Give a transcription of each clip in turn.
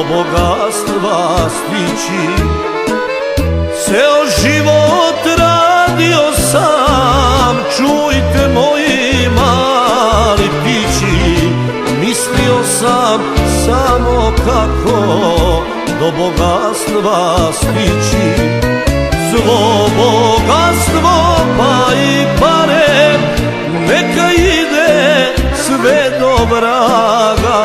bogatstva stići. Ceo život radio sam, čujte moji mali ptići. Mislio sam samo kako do bogatstva stići. Svo bogatstvo pa i pare neka ide sve do vraga.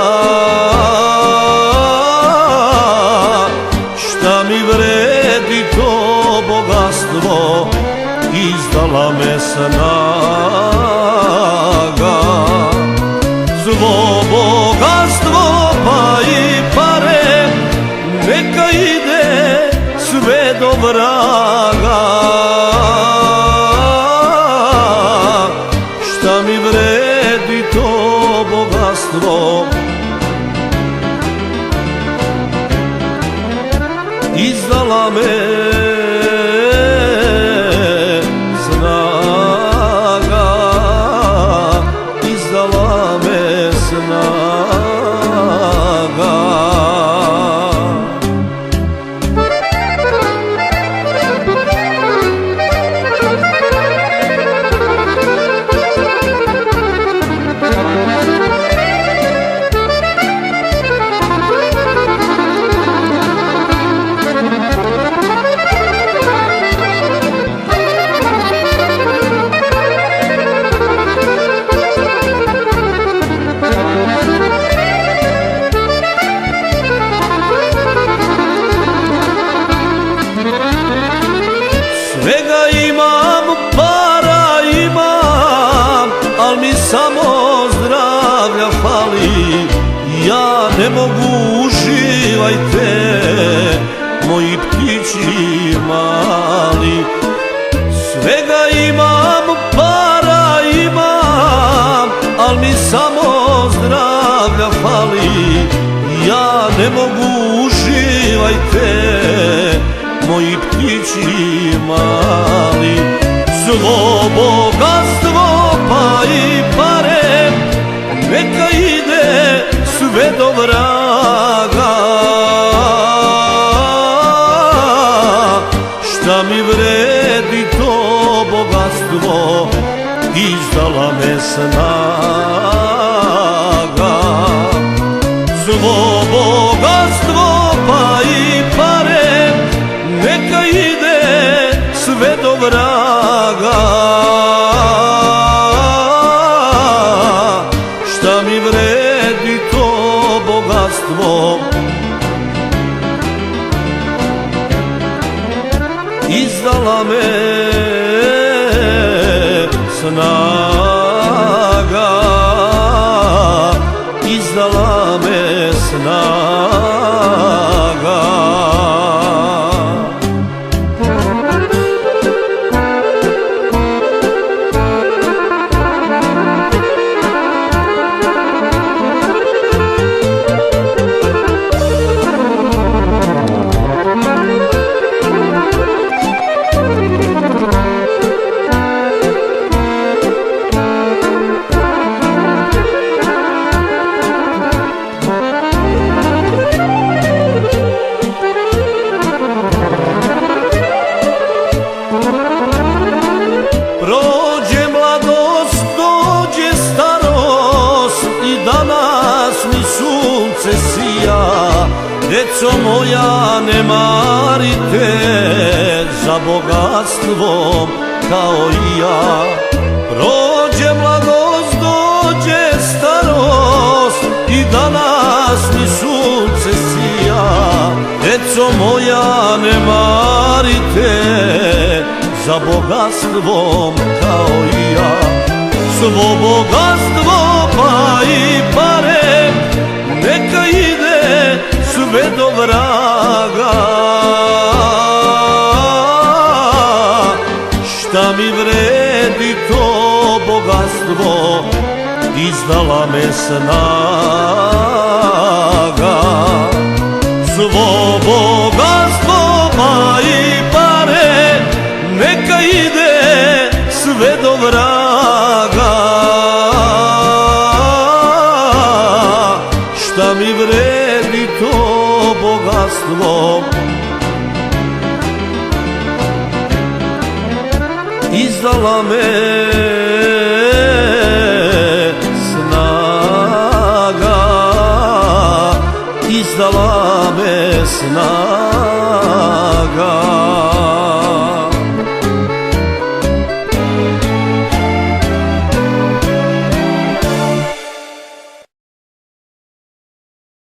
Šta mi vredi to bogatstvo, izdala me snaga. Svo bogatstvo pa i pare neka ide sve do vraga. Šta mi vredi to bogatstvo, izdala me snaga, izdala me snaga. Svega imam, para imam, al mi samo zdravlja fali. Ja ne mogu, uživajte, moji ptići mali. Svega imam, para imam, al mi samo zdravlja fali. Ja ne mogu, uživajte, moji ptići mali. Svo bogatstvo pa i pare neka ide sve do vraga. Šta mi vredi to bogatstvo, izdala me snaga. Svo bogatstvo pa i pare neka ide sve do vraga. Šta mi vredi to bogatstvo, izdala me snaga, izdala me snaga. Prođe mladost, dođe starost i danas mi sunce sija. Deco moja, ne marite za bogatstvom kao i ja. Prođe mladost, dođe starost i danas mi sunce sija. Deco moja, ne marite za bogatstvom kao i ja. Svo bogatstvo pa i pare neka ide sve do vraga. Šta mi vredi to bogatstvo, izdala me snaga. Svo bogatstvo pa i pare neka ide sve do vraga. Šta mi vredi to bogatstvo. Izdala me snaga, izdala me snaga.